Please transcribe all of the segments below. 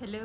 Hello,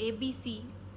ABC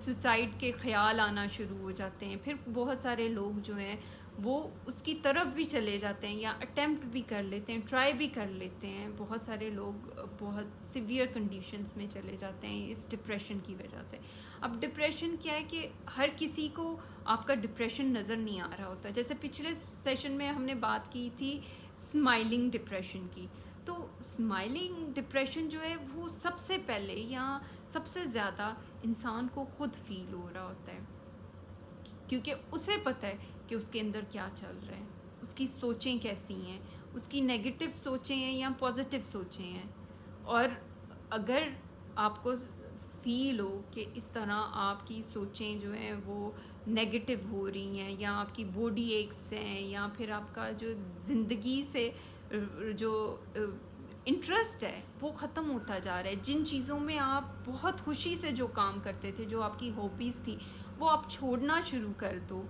suicide کے خیال آنا شروع ہو جاتے ہیں. پھر بہت سارے لوگ جو ہیں وہ اس کی طرف بھی چلے جاتے ہیں یا اٹیمپٹ بھی کر لیتے ہیں, ٹرائی بھی کر لیتے ہیں. بہت سارے لوگ بہت سیویئر کنڈیشنز میں چلے جاتے ہیں اس ڈپریشن کی وجہ سے. اب ڈپریشن کیا ہے کہ ہر کسی کو آپ کا ڈپریشن نظر نہیں آ رہا ہوتا. جیسے پچھلے سیشن میں ہم نے بات کی تھی اسمائلنگ ڈپریشن کی. تو اسمائلنگ ڈپریشن جو ہے وہ سب سے پہلے یا سب سے زیادہ انسان کو خود فیل ہو رہا ہوتا ہے, کیونکہ اسے پتہ ہے کہ اس کے اندر کیا چل رہا ہے, اس کی سوچیں کیسی ہیں, اس کی نیگیٹو سوچیں ہیں یا پازیٹیو سوچیں ہیں. اور اگر آپ کو فیل ہو کہ اس طرح آپ کی سوچیں جو ہیں وہ نیگیٹو ہو رہی ہیں یا آپ کی باڈی ایکس ہیں یا پھر آپ کا جو زندگی سے جو انٹرسٹ ہے وہ ختم ہوتا جا رہا ہے, جن چیزوں میں آپ بہت خوشی سے جو کام کرتے تھے, جو آپ کی ہابیز تھی, وہ آپ چھوڑنا شروع کر دو,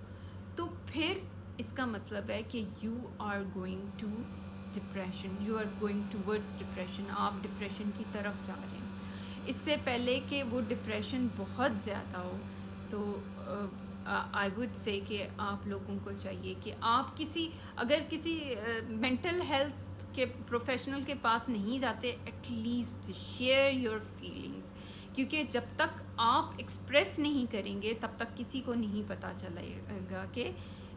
تو پھر اس کا مطلب ہے کہ you are going to depression, you are going towards depression. آپ ڈپریشن کی طرف جا رہے ہیں. اس سے پہلے کہ وہ ڈپریشن بہت زیادہ ہو تو آئی وڈ سے کہ آپ لوگوں کو چاہیے کہ آپ اگر کسی مینٹل ہیلتھ کے پروفیشنل کے پاس نہیں جاتے, at least share your feelings, کیونکہ جب تک آپ ایکسپریس نہیں کریں گے تب تک کسی کو نہیں پتہ چلے گا کہ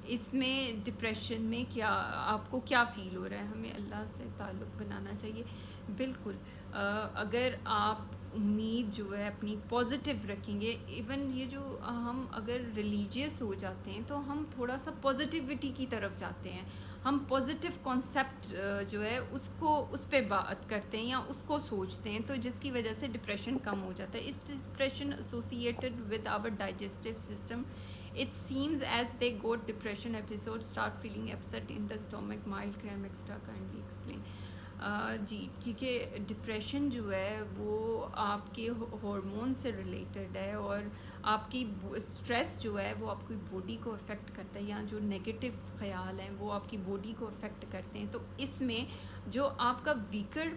اس میں ڈپریشن میں کیا آپ کو کیا فیل ہو رہا ہے. ہمیں اللہ سے تعلق بنانا چاہیے. بالکل اگر آپ امید جو ہے اپنی پازیٹیو رکھیں گے, ایون یہ جو ہم اگر ریلیجیس ہو جاتے ہیں تو ہم تھوڑا سا پازیٹیوٹی کی طرف جاتے ہیں, ہم پازیٹیو کانسیپٹ جو ہے اس پہ بات کرتے ہیں یا اس کو سوچتے ہیں, تو جس کی وجہ سے ڈپریشن کم ہو جاتا ہے. اس depression associated with our digestive system. It seems as they got depression episodes, start feeling upset in the stomach, mild cramp, etc. Kindly explain. جی, کیونکہ ڈپریشن جو ہے وہ آپ کے ہارمون سے ریلیٹڈ ہے, اور آپ کی اسٹریس جو ہے وہ آپ کی باڈی کو افیکٹ کرتا ہے, یا جو نیگیٹو خیال ہیں وہ آپ کی باڈی کو افیکٹ کرتے ہیں. تو اس میں جو آپ کا ویکر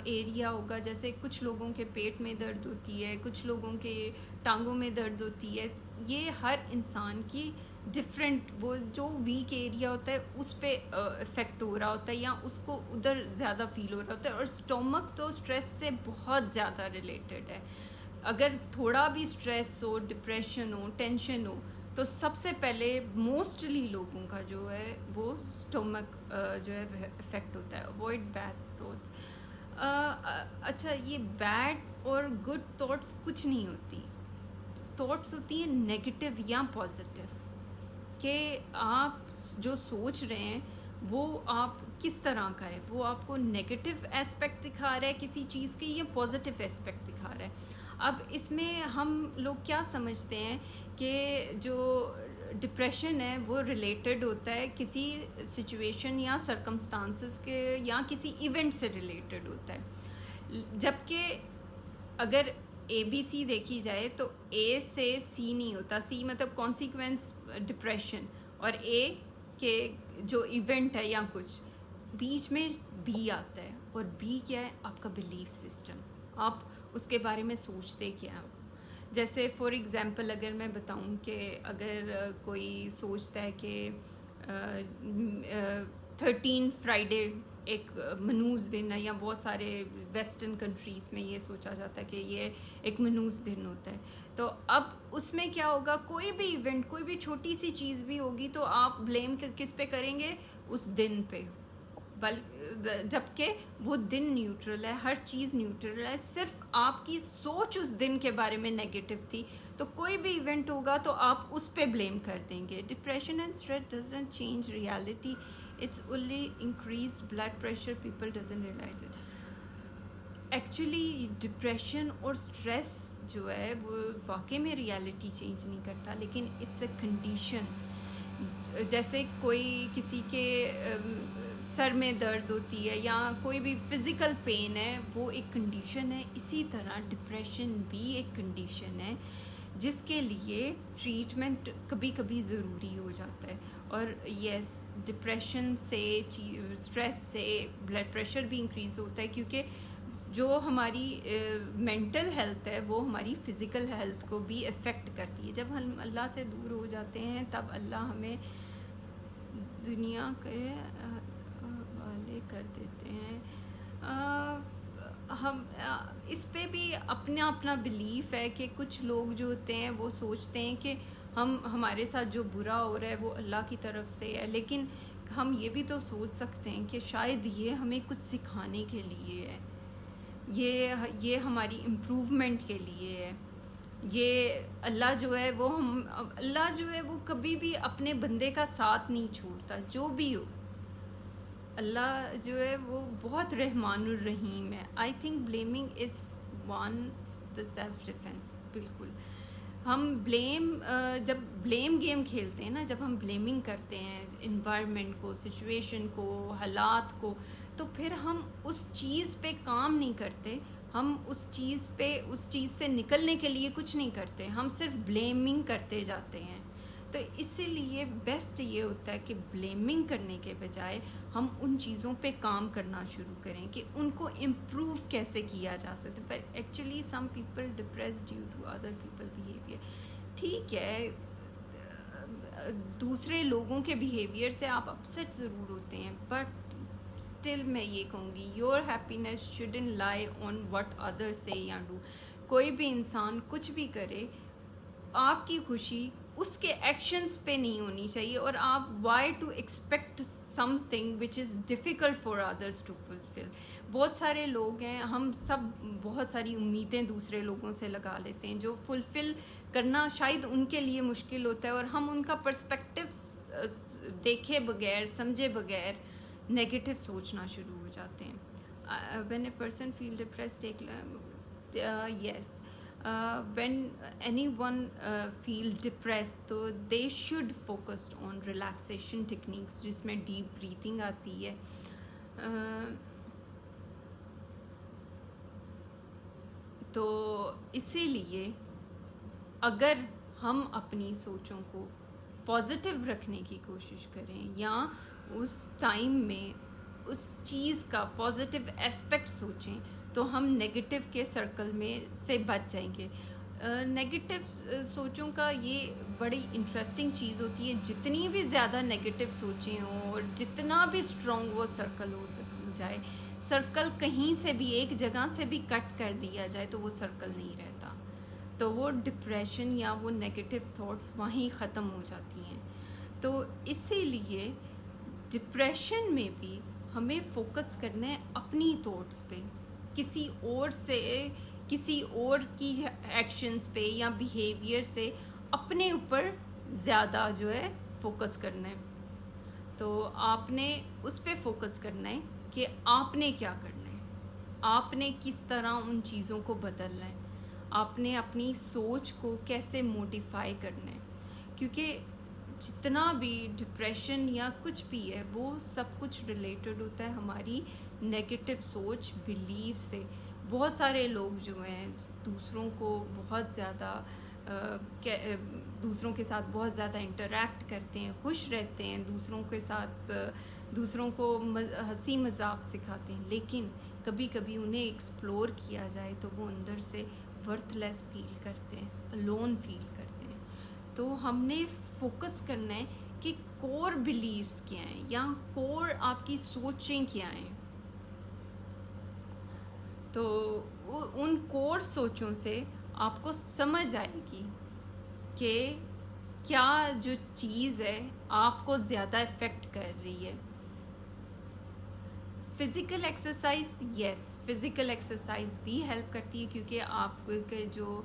ایریا ہوگا, جیسے کچھ لوگوں کے پیٹ میں درد ہوتی ہے, کچھ لوگوں کے ٹانگوں میں درد ہوتی ہے, یہ ہر انسان کی ڈفرینٹ, وہ جو ویک ایریا ہوتا ہے اس پہ افیکٹ ہو رہا ہوتا ہے یا اس کو ادھر زیادہ فیل ہو رہا ہوتا ہے. اور اسٹومک تو اسٹریس سے بہت زیادہ ریلیٹڈ ہے. اگر تھوڑا بھی اسٹریس ہو, ڈپریشن ہو, ٹینشن ہو, تو سب سے پہلے موسٹلی لوگوں کا جو ہے وہ اسٹومک جو ہے افیکٹ ہوتا ہے. Avoid bad thoughts. اچھا, یہ بیڈ اور گڈ تھاٹس کچھ نہیں ہوتی. تھاٹس ہوتی ہیں نیگیٹو یا پازیٹیو, کہ آپ جو سوچ رہے ہیں وہ آپ کس طرح کا ہے, وہ آپ کو نیگیٹو ایسپیکٹ دکھا رہا ہے کسی چیز کی یا پازیٹیو ایسپیکٹ دکھا رہا ہے. اب اس میں ہم لوگ کیا سمجھتے ہیں کہ جو ڈپریشن ہے وہ ریلیٹڈ ہوتا ہے کسی سچویشن یا سرکمسٹانسز کے یا کسی ایونٹ سے ریلیٹڈ ہوتا ہے, جبکہ اگر اے بی سی دیکھی جائے تو اے سے سی نہیں ہوتا. سی مطلب کانسیکوینس ڈپریشن, اور اے کے جو ایونٹ ہے یا کچھ, بیچ میں بی آتا ہے. اور بی کیا ہے, آپ کا بلیف سسٹم, آپ اس کے بارے میں سوچتے کیا ہو. جیسے فار ایگزامپل اگر میں بتاؤں کہ اگر کوئی سوچتا ہے کہ 13 فرائیڈے ایک منوس دن ہے, یا بہت سارے ویسٹرن کنٹریز میں یہ سوچا جاتا ہے کہ یہ ایک منوس دن ہوتا ہے, تو اب اس میں کیا ہوگا, کوئی بھی ایونٹ, کوئی بھی چھوٹی سی چیز بھی ہوگی تو آپ بلیم کس پہ کریں گے, اس دن پہ. جبکہ وہ دن نیوٹرل ہے, ہر چیز نیوٹرل ہے, صرف آپ کی سوچ اس دن کے بارے میں نیگیٹو تھی, تو کوئی بھی ایونٹ ہوگا تو آپ اس پہ بلیم کر دیں گے. Depression and stress doesn't change reality, it's only increased blood pressure, people doesn't realize it. Actually depression اور اسٹریس جو ہے وہ واقعی میں ریالٹی چینج نہیں کرتا, لیکن اٹس اے کنڈیشن. جیسے کوئی کسی کے سر میں درد ہوتی ہے یا کوئی بھی فزیکل پین ہے, وہ ایک کنڈیشن ہے. اسی طرح ڈپریشن بھی ایک کنڈیشن ہے جس کے لیے ٹریٹمنٹ کبھی کبھی ضروری ہو جاتا ہے. اور یس, ڈپریشن سے, اسٹریس سے بلڈ پریشر بھی انکریز ہوتا ہے, کیونکہ جو ہماری مینٹل ہیلتھ ہے وہ ہماری فزیکل ہیلتھ کو بھی افیکٹ کرتی ہے. جب ہم اللہ سے دور ہو جاتے ہیں تب اللہ ہمیں دنیا کے حوالے کر دیتے ہیں. ہم اس پہ بھی اپنا اپنا بلیف ہے کہ کچھ لوگ جو ہوتے ہیں وہ سوچتے ہیں کہ ہمارے ساتھ جو برا ہو رہا ہے وہ اللہ کی طرف سے ہے, لیکن ہم یہ بھی تو سوچ سکتے ہیں کہ شاید یہ ہمیں کچھ سکھانے کے لیے ہے, یہ ہماری امپروومنٹ کے لیے ہے. یہ اللہ جو ہے وہ کبھی بھی اپنے بندے کا ساتھ نہیں چھوڑتا, جو بھی ہو. اللہ جو ہے وہ بہت رحمان الرحیم ہے. I think blaming is one the self defence. بالکل ہم جب بلیم گیم کھیلتے ہیں نا, جب ہم بلیمنگ کرتے ہیں انوائرمنٹ کو, سچویشن کو, حالات کو, تو پھر ہم اس چیز پہ کام نہیں کرتے, ہم اس چیز سے نکلنے کے لیے کچھ نہیں کرتے, ہم صرف بلیمنگ کرتے جاتے ہیں. تو اسی لیے بیسٹ یہ ہوتا ہے کہ بلیمنگ کرنے کے بجائے ہم ان چیزوں پہ کام کرنا شروع کریں کہ ان کو امپروو کیسے کیا جا سکتا ہے. پر actually some people depress due to other people behaviour. ٹھیک ہے, دوسرے لوگوں کے بیہیویئر سے آپ اپسیٹ ضرور ہوتے ہیں, بٹ اسٹل میں یہ کہوں گی یور ہیپینیس شوڈنٹ لائی آن وٹ ادر سے یا ڈو. کوئی بھی انسان کچھ بھی کرے, آپ کی خوشی اس کے ایکشنز پہ نہیں ہونی چاہیے, اور آپ why to expect something which is difficult for others to fulfil. بہت سارے لوگ ہیں, ہم سب بہت ساری امیدیں دوسرے لوگوں سے لگا لیتے ہیں جو فلفل کرنا شاید ان کے لیے مشکل ہوتا ہے, اور ہم ان کا پرسپیکٹو دیکھے بغیر سمجھے بغیر نیگیٹو سوچنا شروع ہو جاتے ہیں. when a person feel depressed yes when anyone feel depressed تو they should focus on relaxation techniques جس میں deep breathing آتی ہے. تو اسی لیے اگر ہم اپنی سوچوں کو پازیٹیو رکھنے کی کوشش کریں یا اس ٹائم میں اس چیز کا پازیٹیو اسپیکٹ سوچیں تو ہم نگیٹو کے سرکل میں سے بچ جائیں گے. نگیٹو سوچوں کا یہ بڑی انٹرسٹنگ چیز ہوتی ہے, جتنی بھی زیادہ نگیٹو سوچیں ہوں اور جتنا بھی اسٹرانگ وہ سرکل ہو جائے, سرکل کہیں سے بھی ایک جگہ سے بھی کٹ کر دیا جائے تو وہ سرکل نہیں رہتا, تو وہ ڈپریشن یا وہ نگیٹو تھاٹس وہیں ختم ہو جاتی ہیں. تو اسی لیے ڈپریشن میں بھی ہمیں فوکس کرنا ہے اپنی تھاٹس پہ, کسی اور کی ایکشنز پہ یا بیہیویئر سے اپنے اوپر زیادہ جو ہے فوکس کرنا ہے. تو آپ نے اس پہ فوکس کرنا ہے کہ آپ نے کیا کرنا ہے, آپ نے کس طرح ان چیزوں کو بدلنا ہے, آپ نے اپنی سوچ کو کیسے موڈیفائی کرنا ہے. کیونکہ جتنا بھی ڈپریشن یا کچھ بھی ہے وہ سب کچھ ریلیٹڈ ہوتا ہے ہماری نیگیٹو سوچ بلیف سے. بہت سارے لوگ جو ہیں دوسروں کے ساتھ بہت زیادہ انٹریکٹ کرتے ہیں, خوش رہتے ہیں, دوسروں کو ہنسی مذاق سکھاتے ہیں, لیکن کبھی کبھی انہیں ایکسپلور کیا جائے تو وہ اندر سے ورتھ لیس فیل کرتے ہیں, الون فیل کرتے ہیں. تو ہم نے فوکس کرنا ہے کہ کور بلیفز کیا ہیں یا کور آپ کی سوچیں کیا ہیں. تو ان کور سوچوں سے آپ کو سمجھ آئے گی کہ کیا جو چیز ہے آپ کو زیادہ افیکٹ کر رہی ہے. فزیکل ایکسرسائز, یس فزیکل ایکسرسائز بھی ہیلپ کرتی ہے, کیونکہ آپ کے جو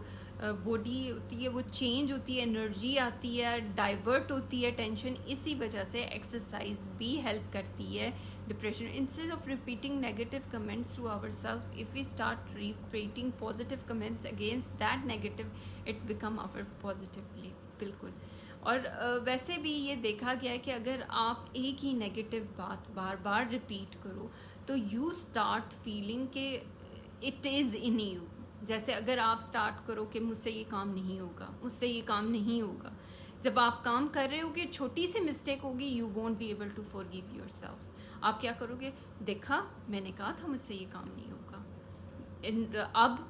باڈی ہوتی ہے وہ چینج ہوتی ہے, انرجی آتی ہے, ڈائیورٹ ہوتی ہے ٹینشن. اسی وجہ سے ایکسرسائز بھی ہیلپ کرتی ہے depression. Instead of repeating negative comments to our self, if we start repeating positive comments against that negative, it become our positive belief. بالکل. اور ویسے بھی یہ دیکھا گیا ہے کہ اگر آپ ایک ہی نیگیٹو بات بار بار ریپیٹ کرو تو یو اسٹارٹ فیلنگ کہ اٹ از ان یو. جیسے اگر آپ اسٹارٹ کرو کہ مجھ سے یہ کام نہیں ہوگا, مجھ سے یہ کام نہیں ہوگا, جب آپ کام کر رہے ہو گے چھوٹی سی مسٹیک ہوگی, you won't be able to forgive yourself. آپ کیا کرو گے, دیکھا میں نے کہا تھا مجھ سے یہ کام نہیں ہوگا, اب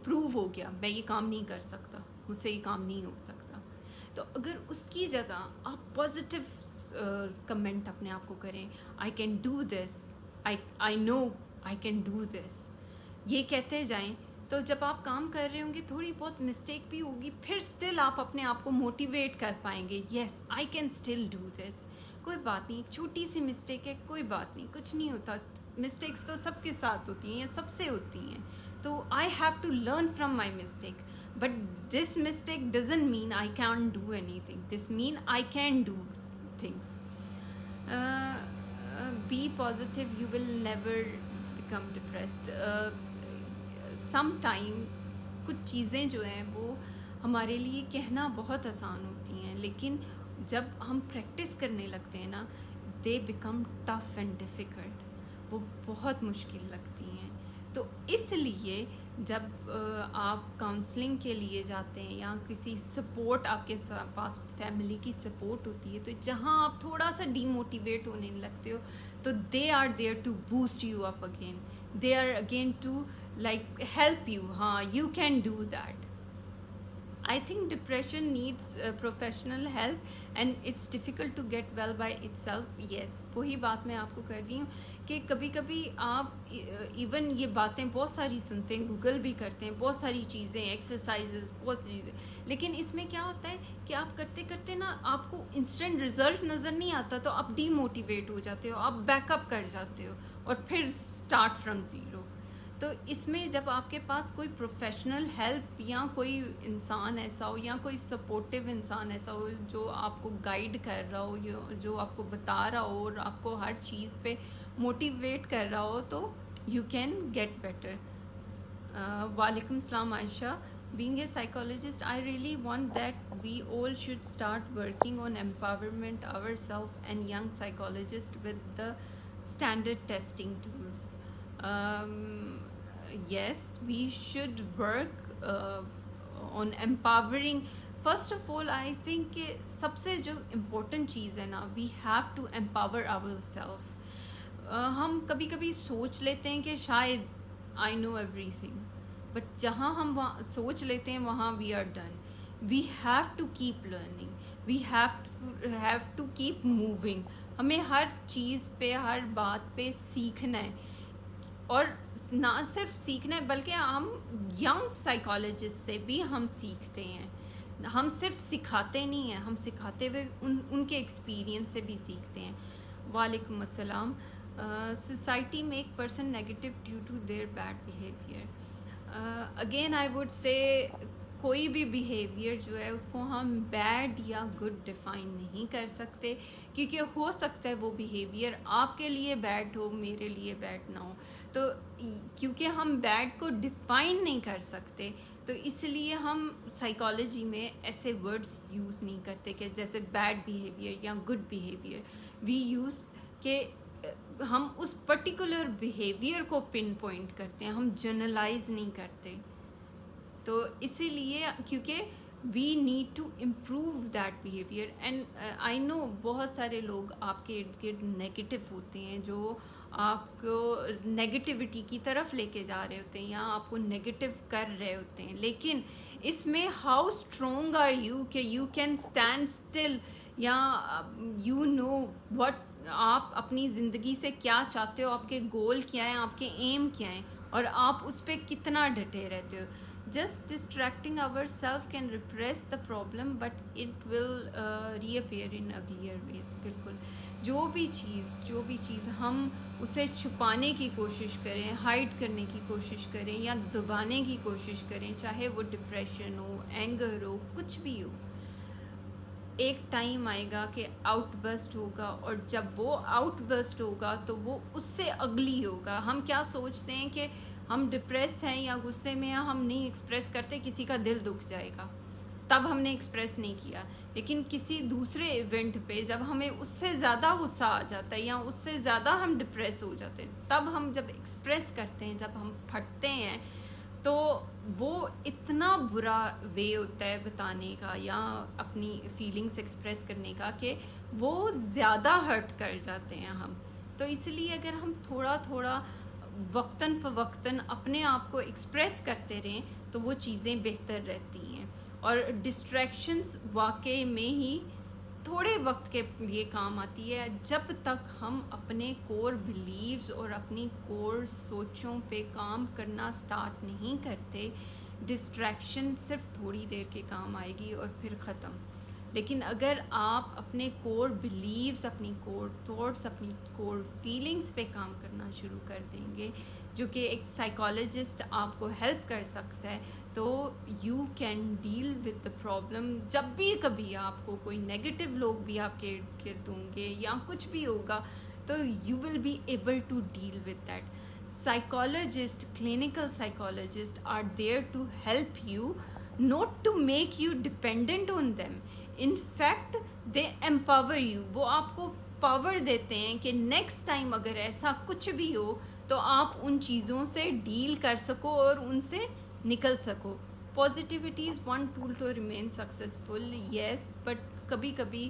پروو ہو گیا میں یہ کام نہیں کر سکتا, مجھ سے یہ کام نہیں ہو سکتا. تو اگر اس کی جگہ آپ پازیٹیو کمنٹ اپنے آپ کو کریں, I can do this, I know I can do this, یہ کہتے جائیں, تو جب آپ کام کر رہے ہوں گے تھوڑی بہت مسٹیک بھی ہوگی, پھر اسٹل آپ اپنے آپ کو موٹیویٹ کر پائیں گے, yes I can still do this, کوئی بات نہیں, چھوٹی سی مسٹیک ہے, کوئی بات نہیں, کچھ نہیں ہوتا, مسٹیکس تو سب کے ساتھ ہوتی ہیں, سب سے ہوتی ہیں, تو I have to learn from my mistake, but this mistake doesn't mean I can do anything, this mean I can do things. Be positive, you will never become depressed. Some time کچھ چیزیں جو ہیں وہ ہمارے لیے کہنا بہت آسان ہوتی ہیں, لیکن جب ہم پریکٹس کرنے لگتے ہیں نا, they become tough and difficult, وہ بہت مشکل لگتی ہیں. تو اس لیے جب آپ کاؤنسلنگ کے لیے جاتے ہیں یا کسی سپورٹ آپ کے پاس فیملی کی سپورٹ ہوتی ہے, تو جہاں آپ تھوڑا سا ڈی موٹیویٹ ہونے لگتے ہو, تو they are there to boost you up again, they are again to like help you, you can do that. I think depression needs professional help and it's difficult to get well by itself. Yes, وہی بات میں آپ کو کر رہی ہوں کہ کبھی کبھی آپ ایون یہ باتیں بہت ساری سنتے ہیں, گوگل بھی کرتے ہیں, بہت ساری چیزیں, ایکسرسائزز, بہت سی چیزیں, لیکن اس میں کیا ہوتا ہے کہ آپ کرتے کرتے نا آپ کو انسٹنٹ رزلٹ نظر نہیں آتا, تو آپ ڈی موٹیویٹ ہو جاتے ہو, آپ بیک اپ کر جاتے ہو اور پھر اسٹارٹ فرام زیرو. تو اس میں جب آپ کے پاس کوئی پروفیشنل ہیلپ یا کوئی انسان ایسا ہو یا کوئی سپورٹیو انسان ایسا ہو جو آپ کو گائیڈ کر رہا ہو, جو آپ کو بتا رہا ہو اور آپ کو ہر چیز پہ موٹیویٹ کر رہا ہو, تو یو کین گیٹ بیٹر. وعلیکم السلام عائشہ. Being a psychologist, I really want that we all should start working on empowerment ourselves and young psychologists with the standard testing tools. Yes, we should work on empowering. First of all, I think کہ سب سے جو important چیز ہے نا, we have to empower ourselves. ہم کبھی کبھی سوچ لیتے ہیں کہ شاید I know everything, بٹ جہاں ہم وہاں سوچ لیتے ہیں وہاں we are done. We have to keep learning. We have to keep moving. ہمیں ہر چیز پہ, ہر بات پہ سیکھنا ہے, اور نہ صرف سیکھنا ہے بلکہ ہم ینگ سائیکالوجسٹ سے بھی ہم سیکھتے ہیں. ہم صرف سکھاتے نہیں ہیں, ہم سکھاتے ہوئے ان کے ایکسپیرینس سے بھی سیکھتے ہیں. وعلیکم السلام. Society make person negative due to their bad behaviour. Again I would say کوئی بھی بیہیویئر جو ہے اس کو ہم بیڈ یا گڈ ڈیفائن نہیں کر سکتے, کیونکہ ہو سکتا ہے وہ بیہیویئر آپ کے لیے بیڈ ہو, میرے لیے بیڈ نہ ہو. تو کیونکہ ہم بیڈ کو ڈیفائن نہیں کر سکتے, تو اس لیے ہم سائیکالوجی میں ایسے ورڈز یوز نہیں کرتے کہ جیسے بیڈ بیہیویئر یا گڈ بیہیویئر. وی یوز کہ ہم اس پرٹیکولر بیہیویئر کو پن پوائنٹ کرتے ہیں, ہم جنرلائز نہیں کرتے. تو اسی لیے کیونکہ we need to improve that behaviour. And I know بہت سارے لوگ آپ کے ارد گرد نیگیٹو ہوتے ہیں, جو آپ کو نیگیٹیوٹی کی طرف لے کے جا رہے ہوتے ہیں یا آپ کو نیگیٹو کر رہے ہوتے ہیں, لیکن اس میں ہاؤ اسٹرانگ آر یو کہ یو کین اسٹینڈ اسٹل, یا یو نو وٹ آپ اپنی زندگی سے کیا چاہتے ہو, آپ کے گول کیا ہیں, آپ کے ایم کیا ہیں, اور آپ اس پہ کتنا ڈٹے رہتے ہو. Just distracting ourselves can repress the problem, but it will reappear in uglier ways. بالکل جو بھی چیز ہم اسے چھپانے کی کوشش کریں, ہائڈ کرنے کی کوشش کریں یا دبانے کی کوشش کریں, چاہے وہ ڈپریشن ہو, اینگر ہو, کچھ بھی ہو, ایک ٹائم آئے گا کہ آؤٹ برسٹ ہوگا, اور جب وہ آؤٹ برسٹ ہوگا تو وہ اس سے اگلی ہوگا. ہم کیا سوچتے ہیں کہ ہم ڈپریس ہیں یا غصے میں ہیں, ہم نہیں ایکسپریس کرتے, کسی کا دل دکھ جائے گا تب ہم نے ایکسپریس نہیں کیا. لیکن کسی دوسرے ایونٹ پہ جب ہمیں اس سے زیادہ غصہ آ جاتا ہے یا اس سے زیادہ ہم ڈپریس ہو جاتے ہیں, تب ہم جب ایکسپریس کرتے ہیں, جب ہم پھٹتے ہیں, تو وہ اتنا برا وے ہوتا ہے بتانے کا یا اپنی فیلنگس ایکسپریس کرنے کا کہ وہ زیادہ ہرٹ کر جاتے ہیں ہم. تو اس لیے اگر ہم تھوڑا تھوڑا وقتاً فوقتاً اپنے آپ کو ایکسپریس کرتے رہیں تو وہ چیزیں بہتر رہتی ہیں. اور ڈسٹریکشنز واقعی میں ہی تھوڑے وقت کے لیے کام آتی ہے. جب تک ہم اپنے کور بلیوز اور اپنی کور سوچوں پہ کام کرنا سٹارٹ نہیں کرتے, ڈسٹریکشن صرف تھوڑی دیر کے کام آئے گی اور پھر ختم. لیکن اگر آپ اپنے کور بلیوز, اپنی کور تھاٹس, اپنی کور فیلنگز پہ کام کرنا شروع کر دیں گے, جو کہ ایک سائیکالوجسٹ آپ کو ہیلپ کر سکتا ہے, تو you can deal with the problem. جب بھی کبھی آپ کو کوئی نیگیٹو لوگ بھی آپ کے ارد گرد ہوں گے یا کچھ بھی ہوگا, تو you will be able to deal with that. Psychologist, clinical psychologists are there to help you, not to make you dependent on them. In fact, they empower you. وہ آپ کو پاور دیتے ہیں کہ نیکسٹ ٹائم اگر ایسا کچھ بھی ہو تو آپ ان چیزوں سے ڈیل کر سکو اور ان سے نکل سکو. Positivity is one tool to remain successful, yes, but کبھی کبھی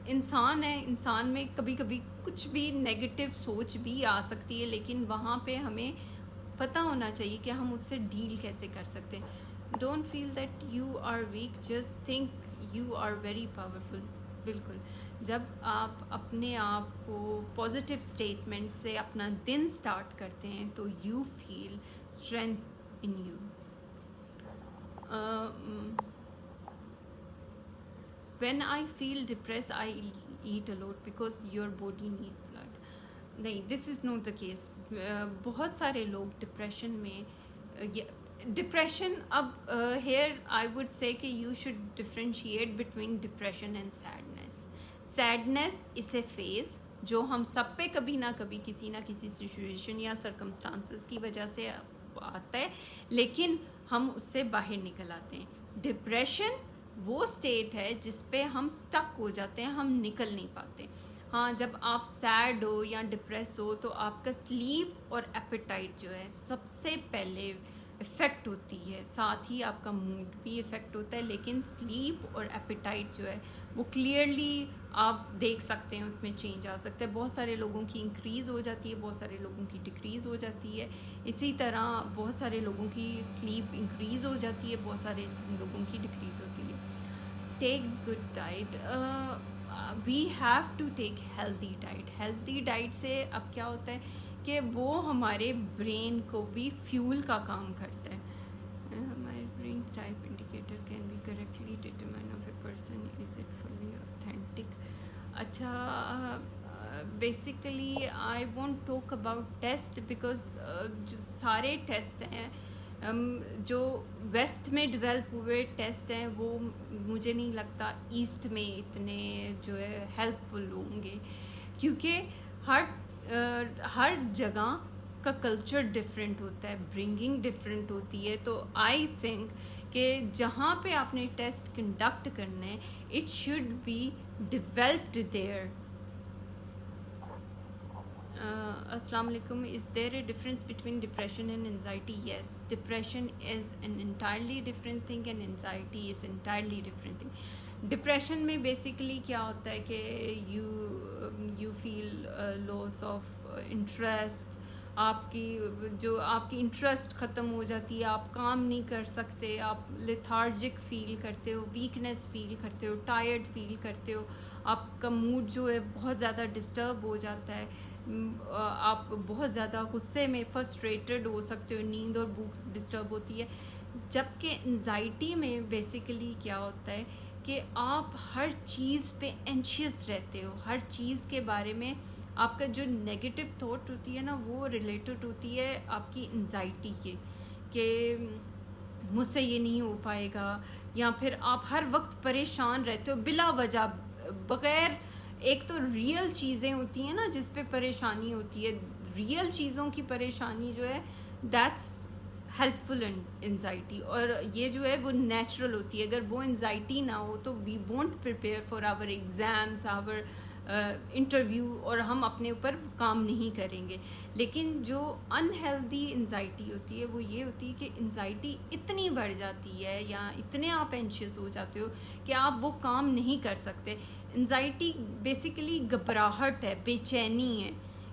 انسان ہے, انسان میں کبھی کبھی کچھ بھی نیگیٹو سوچ بھی آ سکتی ہے, لیکن وہاں پہ ہمیں پتہ ہونا چاہیے کہ ہم اس سے ڈیل کیسے کر سکتے ہیں. Don't feel that you are weak, just think you are very powerful. بالکل, جب آپ اپنے آپ کو پازیٹیو اسٹیٹمنٹ سے اپنا دن سٹارٹ کرتے ہیں تو you feel strength in you. When I feel depressed, I eat a lot because your body need blood. نہیں, this is not the case. بہت سارے لوگ ڈپریشن میں, ڈپریشن, اب here I would say کہ you should differentiate between depression and sadness. Sadness is a phase جو ہم سب پہ کبھی نہ کبھی کسی نہ کسی سچویشن یا سرکمسٹانسز کی وجہ سے آتا ہے, لیکن ہم اس سے باہر نکل آتے ہیں. ڈپریشن وہ اسٹیٹ ہے جس پہ ہم سٹک ہو جاتے ہیں, ہم نکل نہیں پاتے. ہاں, جب آپ سیڈ ہو یا ڈپریس ہو تو آپ کا سلیپ اور ایپیٹائٹ جو ہے سب سے پہلے افیکٹ ہوتی ہے, ساتھ ہی آپ کا موڈ بھی افیکٹ ہوتا ہے, لیکن سلیپ اور ایپیٹائٹ جو ہے وہ کلیئرلی آپ دیکھ سکتے ہیں, اس میں چینج آ سکتا ہے. بہت سارے لوگوں کی انکریز ہو جاتی ہے, بہت سارے لوگوں کی ڈکریز ہو جاتی ہے. اسی طرح بہت سارے لوگوں کی سلیپ انکریز ہو جاتی ہے, بہت سارے لوگوں کی ڈکریز ہوتی ہے. Take good diet. We have to take healthy diet. Healthy diet سے اب کیا ہوتا ہے کہ وہ ہمارے برین کو بھی فیول کا کام کرتا ہے. ہمارے brain type indicator can be correctly determine of a person, is it fully authentic. اچھا, basically I won't talk about test because سارے ٹیسٹ ہیں جو ویسٹ میں ڈیولپ ہوئے ٹیسٹ ہیں وہ مجھے نہیں لگتا ایسٹ میں اتنے جو ہے ہیلپ فل ہوں گے, کیونکہ ہر جگہ کا کلچر ڈفرینٹ ہوتا ہے, برنگنگ ڈفرینٹ ہوتی ہے. تو آئی تھنک کہ جہاں پہ آپ نے ٹیسٹ کنڈکٹ کرنا ہے it should be developed there. السلام علیکم. Is there a difference between depression and anxiety? Yes, depression is an entirely different thing and anxiety is entirely different thing. Depression میں بیسیکلی کیا ہوتا ہے کہ you feel loss of interest, آپ کی interest ختم ہو جاتی ہے, آپ کام نہیں کر سکتے, آپ لیتھارجک فیل کرتے ہو, ویکنیس فیل کرتے ہو, ٹائرڈ فیل کرتے ہو, آپ کا موڈ جو ہے بہت زیادہ ڈسٹرب ہو جاتا ہے, آپ بہت زیادہ غصے میں فرسٹریٹڈ ہو سکتے ہو, نیند اور بھوک ڈسٹرب ہوتی ہے. جبکہ انزائٹی میں بیسیکلی کیا ہوتا ہے کہ آپ ہر چیز پہ اینشیس رہتے ہو, ہر چیز کے بارے میں آپ کا جو نیگیٹو تھاٹ ہوتی ہے نا وہ ریلیٹڈ ہوتی ہے آپ کی انزائٹی کے, کہ مجھ سے یہ نہیں ہو پائے گا, یا پھر آپ ہر وقت پریشان رہتے ہو بلا وجہ, بغیر ایک تو ریئل چیزیں ہوتی ہیں نا جس پہ پریشانی ہوتی ہے, ریئل چیزوں کی پریشانی جو ہے دیٹس ہیلپ فل انزائٹی, اور یہ جو ہے وہ نیچرل ہوتی ہے. اگر وہ انزائٹی نہ ہو تو we won't prepare for our exams, our interview, اور ہم اپنے اوپر کام نہیں کریں گے. لیکن جو انہیلدی انزائٹی ہوتی ہے وہ یہ ہوتی ہے کہ انزائٹی اتنی بڑھ جاتی ہے یا اتنے آپ اینشیس ہو جاتے ہو کہ آپ وہ کام نہیں کر سکتے. انزائٹی بیسیکلی گھبراہٹ ہے, بے چینی ہے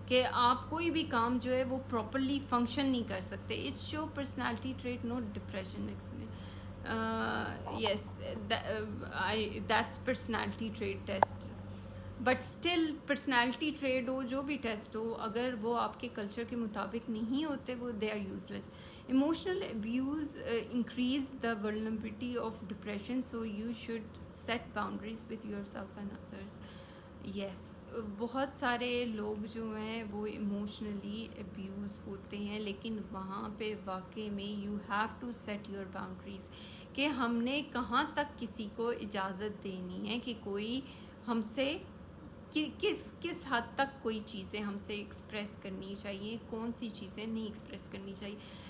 کہ آپ کوئی بھی کام جو ہے وہ پراپرلی فنکشن نہیں کر سکتے. It's show personality trait, not depression. Yes, that's personality trait test. But still personality trait ہو, جو بھی ٹیسٹ ہو, اگر وہ آپ کے کلچر کے مطابق نہیں ہوتے, وہ they are useless. Emotional abuse increase the vulnerability of depression, so you should set boundaries with yourself and others. Yes, بہت سارے لوگ جو ہیں وہ ایموشنلی ابیوز ہوتے ہیں, لیکن وہاں پہ واقعی میں you have to set your boundaries کہ ہم نے کہاں تک کسی کو اجازت دینی ہے کہ کوئی ہم سے کس حد تک کوئی چیزیں ہم سے ایکسپریس کرنی چاہیے, کون سی چیزیں نہیں ایکسپریس کرنی چاہیے.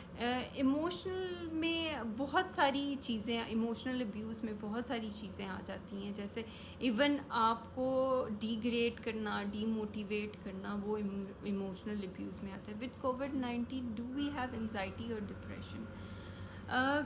ایموشنل میں بہت ساری چیزیں, ایموشنل ابیوز میں بہت ساری چیزیں آ جاتی ہیں, جیسے ایون آپ کو ڈی گریڈ کرنا, ڈی موٹیویٹ کرنا, وہ ایموشنل ابیوز میں آتا ہے. وتھ کووڈ-19 ڈو وی ہیو انزائٹی اور ڈپریشن؟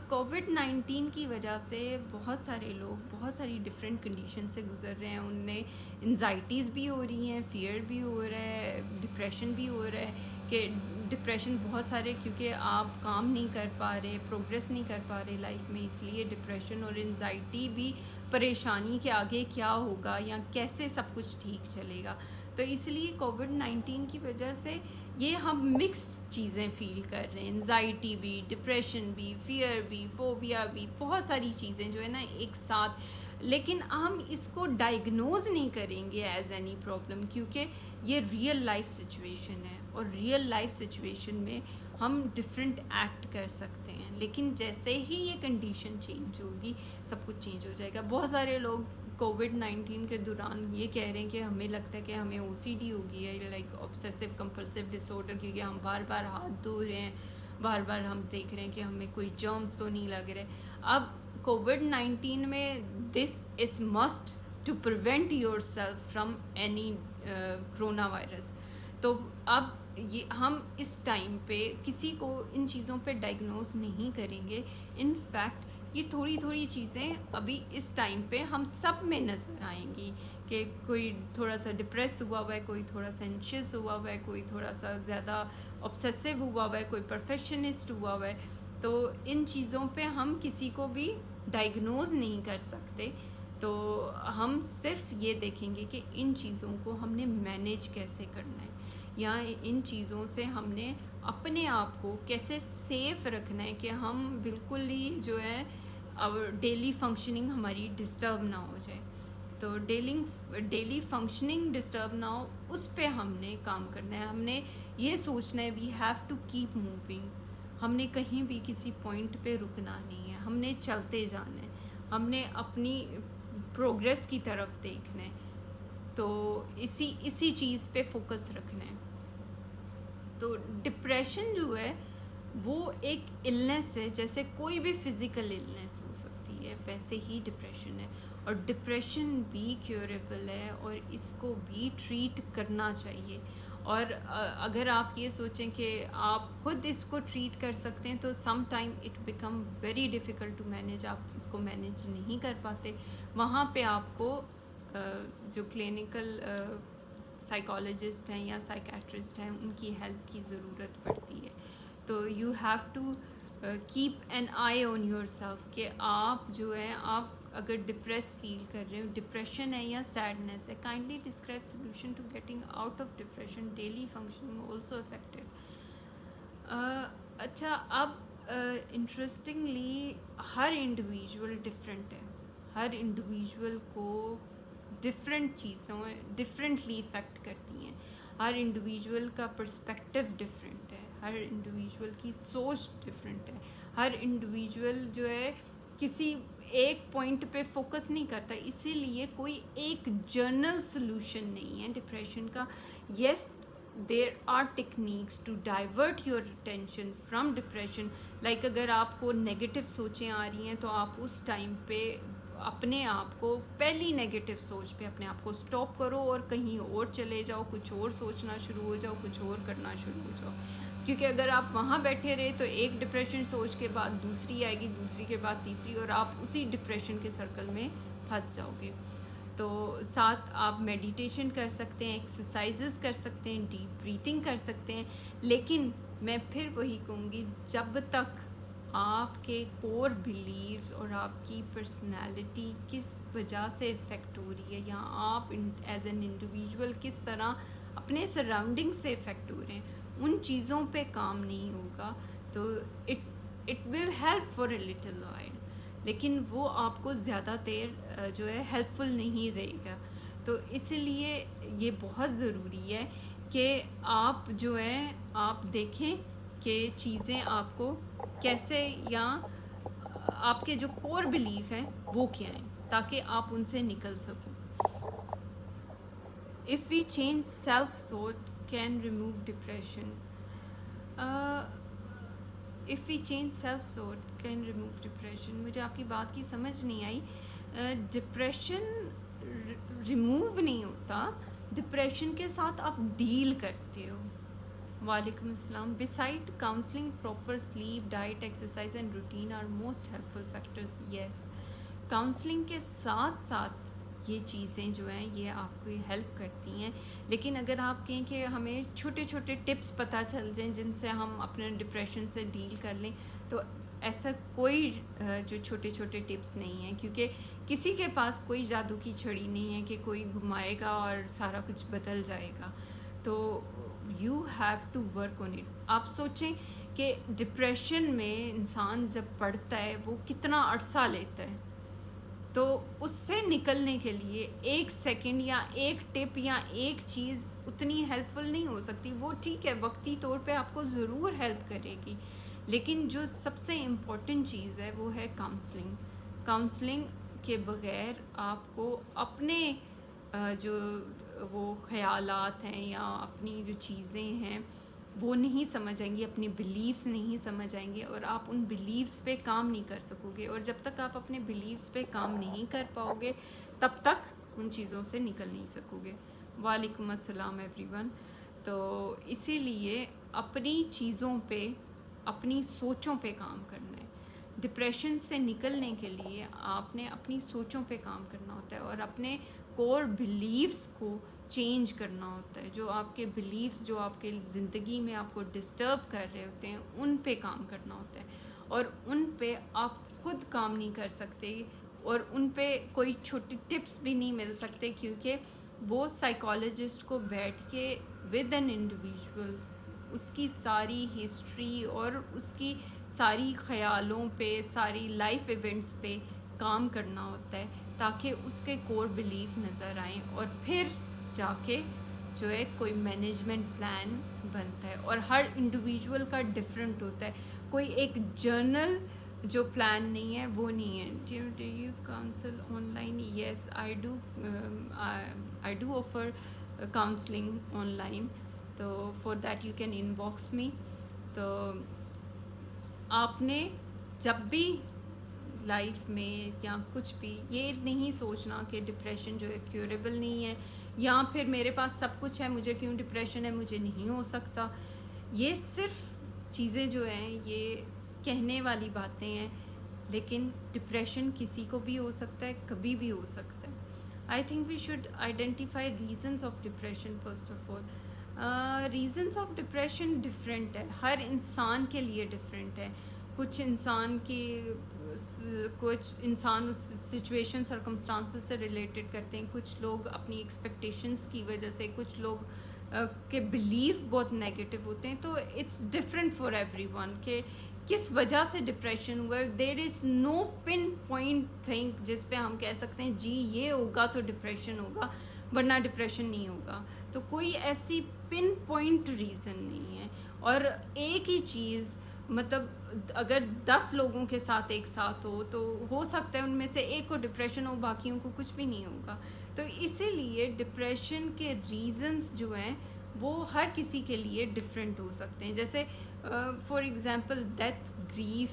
کووڈ-19 کی وجہ سے بہت سارے لوگ بہت ساری ڈفرینٹ کنڈیشن سے گزر رہے ہیں. انہیں انزائٹیز بھی ہو رہی ہیں, فیئر بھی ہو رہا ہے, ڈپریشن بھی ہو رہا ہے. کہ ڈپریشن بہت سارے, کیونکہ آپ کام نہیں کر پا رہے, پروگریس نہیں کر پا رہے لائف میں, اس لیے ڈپریشن اور انزائٹی بھی پریشانی کہ آگے کیا ہوگا یا کیسے سب کچھ ٹھیک چلے گا. تو اس لیے کووڈ-19 کی وجہ سے یہ ہم مکس چیزیں فیل کر رہے ہیں, انزائٹی بھی, ڈپریشن بھی, فیئر بھی, فوبیا بھی, بہت ساری چیزیں جو ہے نا ایک ساتھ. لیکن ہم اس کو ڈائگنوز نہیں کریں گے ایز اینی پرابلم, کیونکہ یہ ریئل لائف سچویشن ہے, اور ریئل لائف سچویشن میں ہم ڈفرینٹ ایکٹ کر سکتے ہیں. لیکن جیسے ہی یہ کنڈیشن چینج ہوگی سب کچھ چینج ہو جائے گا. بہت سارے لوگ کووڈ-19 کے دوران یہ کہہ رہے ہیں کہ ہمیں لگتا ہے کہ ہمیں OCD ہو گئی ہے, لائک obsessive compulsive disorder, کیونکہ ہم بار بار ہاتھ دھو رہے ہیں, بار بار ہم دیکھ رہے ہیں کہ ہمیں کوئی جرمز تو نہیں لگ رہے. اب کووڈ-19 میں this is must to prevent yourself from any corona virus. تو اب یہ ہم اس ٹائم پہ کسی کو ان چیزوں پہ ڈائگنوز نہیں کریں گے. ان فیکٹ یہ تھوڑی تھوڑی چیزیں ابھی اس ٹائم پہ ہم سب میں نظر آئیں گی کہ کوئی تھوڑا سا ڈپریس ہوا ہوا ہے, کوئی تھوڑا سا انشیس ہوا ہوا ہے, کوئی تھوڑا سا زیادہ obsessive ہوا ہوا ہے, کوئی پرفیکشنسٹ ہوا ہوا ہے. تو ان چیزوں پہ ہم کسی کو بھی ڈائگنوز نہیں کر سکتے. تو ہم صرف یہ دیکھیں گے کہ ان چیزوں کو ہم نے مینیج کیسے کرنا ہے, یا ان چیزوں سے ہم نے اپنے آپ کو کیسے سیف رکھنا ہے کہ ہم بالکل ہی جو ہے ڈیلی فنکشننگ ہماری ڈسٹرب نہ ہو جائے. تو ڈیلی فنکشننگ ڈسٹرب نہ ہو, اس پہ ہم نے کام کرنا ہے. ہم نے یہ سوچنا ہے we have to keep moving. ہم نے کہیں بھی کسی پوائنٹ پہ رکنا نہیں ہے, ہم نے چلتے جانا ہے, ہم نے اپنی پروگریس کی طرف دیکھنا ہے. تو اسی چیز پہ فوکس رکھنا ہے. تو ڈپریشن جو ہے وہ ایک النس ہے, جیسے کوئی بھی فزیکل النس ہو سکتی ہے ویسے ہی ڈپریشن ہے. اور ڈپریشن بھی کیوریبل ہے, اور اس کو بھی ٹریٹ کرنا چاہیے. اور اگر آپ یہ سوچیں کہ آپ خود اس کو ٹریٹ کر سکتے ہیں, تو some time it become very difficult to manage. آپ اس کو مینیج نہیں کر پاتے. وہاں پہ آپ کو جو کلینکل سائیکالوجسٹ ہیں یا سائیکیٹرسٹ ہیں ان کی ہیلپ کی ضرورت پڑتی ہے. تو you have to keep an eye on yourself کہ آپ جو ہے, آپ اگر ڈپریس فیل کر رہے ہو, ڈپریشن ہے یا سیڈنس ہے, kindly describe solution to getting out of depression. Daily functioning also affected. اچھا, اب انٹرسٹنگلی ہر انڈیویژول ڈفرینٹ ہے. ہر انڈیویژول کو ڈفرینٹ چیزوں ڈفرینٹلی افیکٹ کرتی ہیں. ہر انڈیویژول کا پرسپیکٹیو ڈفرینٹ ہے, ہر انڈیویژول کی سوچ ڈفرینٹ ہے. ہر انڈیویژول جو ہے کسی ایک پوائنٹ پہ فوکس نہیں کرتا. اسی لیے کوئی ایک جنرل سلوشن نہیں ہے ڈپریشن کا. Yes, there are techniques to divert your attention from depression. Like اگر آپ کو نگیٹو سوچیں آ رہی ہیں تو آپ اس ٹائم پہ اپنے آپ کو پہلی نگیٹو سوچ پہ اپنے آپ کو اسٹاپ کرو اور کہیں اور چلے جاؤ, کچھ اور سوچنا شروع ہو جاؤ, کچھ اور کرنا شروع ہو جاؤ. کیونکہ اگر آپ وہاں بیٹھے رہے تو ایک ڈپریشن سوچ کے بعد دوسری آئے گی, دوسری کے بعد تیسری, اور آپ اسی ڈپریشن کے سرکل میں پھنس جاؤ گے. تو ساتھ آپ میڈیٹیشن کر سکتے ہیں, ایکسرسائزز کر سکتے ہیں, ڈیپ بریتھنگ کر سکتے ہیں. لیکن میں پھر وہی کہوں گی, جب تک آپ کے کور بلیوز اور آپ کی پرسنالٹی کس وجہ سے افیکٹ ہو رہی ہے, یا آپ ایز این انڈیویژول کس طرح اپنے سراؤنڈنگ سے افیکٹ ہو رہے ہیں, ان چیزوں پہ کام نہیں ہوگا تو it will help for a little while, لیکن وہ آپ کو زیادہ دیر جو ہے ہیلپ فل نہیں رہے گا. تو اس لیے یہ بہت ضروری ہے کہ آپ جو ہے آپ دیکھیں کہ چیزیں آپ کو کیسے, یا آپ کے جو کور بلیف ہیں وہ کیا ہیں, تاکہ آپ ان سے نکل سکو. If we change self-thought can remove depression. If we change self-thought can remove depression. مجھے آپ کی بات کی سمجھ نہیں آئی. ڈپریشن ریموو نہیں ہوتا, ڈپریشن کے ساتھ آپ ڈیل کرتے ہو. وعلیکم السلام. Beside counseling, proper sleep, diet, exercise and routine are most helpful factors. Yes, counselling کے ساتھ ساتھ یہ چیزیں جو ہیں یہ آپ کو ہیلپ کرتی ہیں. لیکن اگر آپ کہیں کہ ہمیں چھوٹے چھوٹے ٹپس پتہ چل جائیں جن سے ہم اپنے ڈپریشن سے ڈیل کر لیں, تو ایسا کوئی جو چھوٹے چھوٹے ٹپس نہیں ہیں, کیونکہ کسی کے پاس کوئی جادو کی چھڑی نہیں ہے کہ کوئی گھمائے گا اور سارا کچھ بدل جائے گا. تو you have to work on it. آپ سوچیں کہ ڈپریشن میں انسان جب پڑھتا ہے وہ کتنا عرصہ لیتا ہے, تو اس سے نکلنے کے لیے ایک سیکنڈ یا ایک ٹپ یا ایک چیز اتنی ہیلپ فل نہیں ہو سکتی. وہ ٹھیک ہے وقتی طور پہ آپ کو ضرور ہیلپ کرے گی, لیکن جو سب سے امپورٹنٹ چیز ہے وہ ہے کاؤنسلنگ. کاؤنسلنگ کے بغیر آپ کو اپنے جو وہ خیالات ہیں یا اپنی جو چیزیں ہیں وہ نہیں سمجھ آئیں گی, اپنے بلیفز نہیں سمجھ آئیں گے, اور آپ ان بلیفز پہ کام نہیں کر سکو گے. اور جب تک آپ اپنے بلیفز پہ کام نہیں کر پاؤ گے تب تک ان چیزوں سے نکل نہیں سکو گے. وعلیکم السلام ایوری ون. تو اسی لیے اپنی چیزوں پہ, اپنی سوچوں پہ کام کرنا ہے. ڈپریشن سے نکلنے کے لیے آپ نے اپنی سوچوں پہ کام کرنا ہوتا ہے, اور اپنے کور بلیفز کو چینج کرنا ہوتا ہے. جو آپ کے بلیفز جو آپ کے زندگی میں آپ کو ڈسٹرب کر رہے ہوتے ہیں ان پہ کام کرنا ہوتا ہے, اور ان پہ آپ خود کام نہیں کر سکتے, اور ان پہ کوئی چھوٹی ٹپس بھی نہیں مل سکتے, کیونکہ وہ سائیکالوجسٹ کو بیٹھ کے ود این انڈیویژول اس کی ساری ہسٹری اور اس کی ساری خیالوں پہ, ساری لائف ایونٹس پہ کام کرنا ہوتا ہے, تاکہ اس کے کور بلیف نظر آئیں, اور پھر جا کے جو ہے کوئی مینجمنٹ پلان بنتا ہے. اور ہر انڈیویژول کا ڈفرینٹ ہوتا ہے, کوئی ایک جرنل جو پلان نہیں ہے وہ نہیں ہے. Do you counsel online? Yes I do offer counselling online, تو for that you can inbox me. تو آپ نے جب بھی لائف میں یا کچھ بھی یہ نہیں سوچنا کہ ڈپریشن جو ہے کیوریبل نہیں ہے, یا پھر میرے پاس سب کچھ ہے مجھے کیوں ڈپریشن ہے, مجھے نہیں ہو سکتا. یہ صرف چیزیں جو ہیں یہ کہنے والی باتیں ہیں, لیکن ڈپریشن کسی کو بھی ہو سکتا ہے, کبھی بھی ہو سکتا ہے. I think we should identify reasons of depression. First of all reasons of depression different ہے, ہر انسان کے لیے ڈفرینٹ ہے. کچھ انسان اس سچویشن سرکمسٹانسز سے ریلیٹڈ کرتے ہیں, کچھ لوگ اپنی ایکسپیکٹیشنس کی وجہ سے, کچھ لوگ کے بلیف بہت نیگیٹو ہوتے ہیں. تو it's different for everyone کہ کس وجہ سے ڈپریشن ہوا ہے. دیر از نو پن پوائنٹ تھنگ جس پہ ہم کہہ سکتے ہیں جی یہ ہوگا تو ڈپریشن ہوگا ورنہ ڈپریشن نہیں ہوگا. تو کوئی ایسی پن پوائنٹ ریزن نہیں ہے. اور ایک ہی چیز مطلب اگر 10 لوگوں کے ساتھ ایک ساتھ تو ہو سکتا ہے ان میں سے ایک کو ڈپریشن ہو, باقیوں کو کچھ بھی نہیں ہوگا. تو اسی لیے ڈپریشن کے ریزنز جو ہیں وہ ہر کسی کے لیے ڈفرینٹ ہو سکتے ہیں. جیسے فار ایگزامپل ڈیتھ, گریف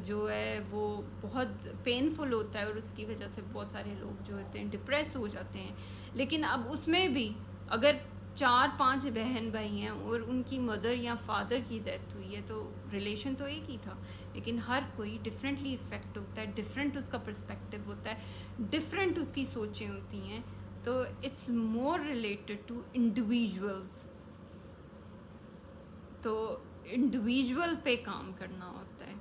جو ہے وہ بہت پینفل ہوتا ہے, اور اس کی وجہ سے بہت سارے لوگ جو ہوتے ہیں ڈپریس ہو جاتے ہیں. لیکن اب اس میں بھی اگر 4-5 بہن بھائی ہیں اور ان کی مدر یا فادر کی ڈیتھ ہوئی ہے، تو ریلیشن تو ایک ہی تھا، لیکن ہر کوئی ڈفرینٹلی افیکٹ ہوتا ہے، ڈفرینٹ اس کا پرسپیکٹیو ہوتا ہے، ڈفرینٹ اس کی سوچیں ہوتی ہیں. تو it's more related to individuals. تو انڈیویژول پہ کام کرنا ہوتا ہے،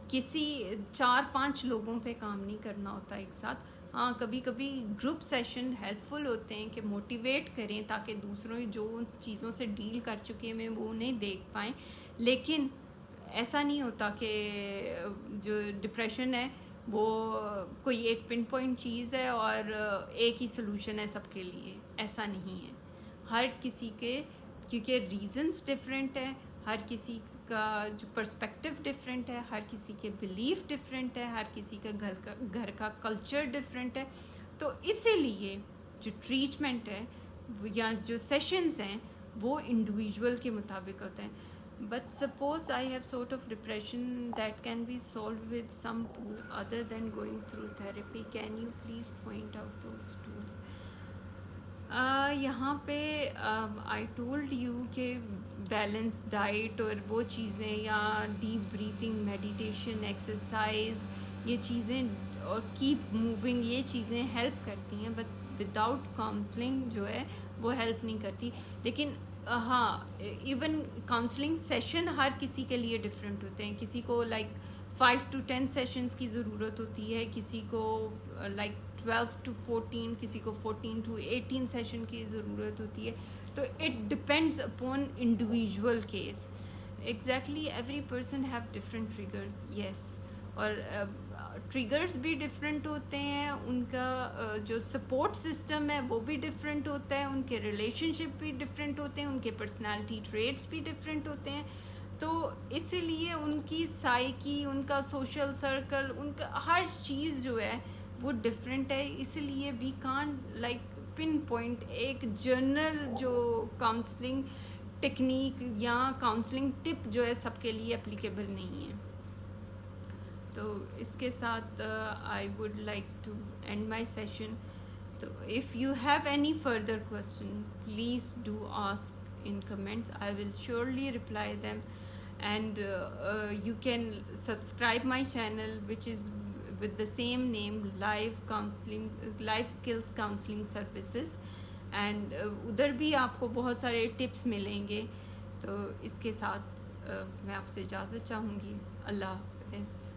کسی 4-5 لوگوں پہ کام نہیں کرنا ہوتا ایک ساتھ. ہاں کبھی کبھی گروپ سیشن ہیلپ فل ہوتے ہیں کہ موٹیویٹ کریں تاکہ دوسروں جو ان چیزوں سے ڈیل کر چکے ہیں وہ انہیں دیکھ پائیں. لیکن ایسا نہیں ہوتا کہ جو ڈپریشن ہے وہ کوئی ایک پن پوائنٹ چیز ہے اور ایک ہی سلوشن ہے سب کے لیے. ایسا نہیں ہے. ہر کسی کے، کیونکہ ریزنس ڈفرینٹ ہے، ہر کسی کا جو پرسپیکٹیو ڈفرینٹ ہے، ہر کسی کے بلیف ڈفرینٹ ہے، ہر کسی کا گھر کا کلچر ڈفرینٹ ہے. تو اسی لیے جو ٹریٹمنٹ ہے یا جو سیشنز ہیں وہ انڈیویژول کے مطابق ہوتے ہیں. But suppose I have sort of depression that can be solved with some tool other than going through therapy. Can you please point out those tools? یہاں پہ آئی ٹولڈ یو کہ balance diet اور وہ چیزیں، یا deep breathing, meditation, exercise, یہ چیزیں اور کیپ موونگ، یہ چیزیں ہیلپ کرتی ہیں. بٹ وداؤٹ کاؤنسلنگ جو ہے وہ ہیلپ نہیں کرتی. لیکن ہاں ایون کاؤنسلنگ سیشن ہر کسی کے لیے ڈفرینٹ ہوتے ہیں. کسی کو لائک 5 to 10 سیشنز کی ضرورت ہوتی ہے، کسی کو لائک 12 to 14، کسی کو 14 to 18 سیشن کی ضرورت ہوتی ہے. تو it depends upon individual case. Exactly every person have different triggers. Yes, اور ٹریگرز بھی ڈفرینٹ ہوتے ہیں، ان کا جو سپورٹ سسٹم ہے وہ بھی ڈفرینٹ ہوتا ہے، ان کے ریلیشن شپ بھی ڈفرینٹ ہوتے ہیں، ان کے پرسنالٹی ٹریٹس بھی ڈفرینٹ ہوتے ہیں. تو اسی لیے ان کی سائیکی، ان کا سوشل سرکل، ان کا ہر چیز جو ہے وہ ڈفرینٹ ہے. اسی لیے we can't like pinpoint ایک جنرل جو کاؤنسلنگ ٹیکنیک یا کاؤنسلنگ ٹپ جو ہے سب کے لیے اپلیکیبل نہیں ہے. تو اس کے ساتھ I would like to end my session. تو if you have any further question please do ask in comments. I will surely reply them. And you can subscribe my channel which is with the same name, live skills counseling services. And ادھر بھی آپ کو بہت سارے tips ملیں گے. تو اس کے ساتھ میں آپ سے اجازت چاہوں گی. اللہ حافظ.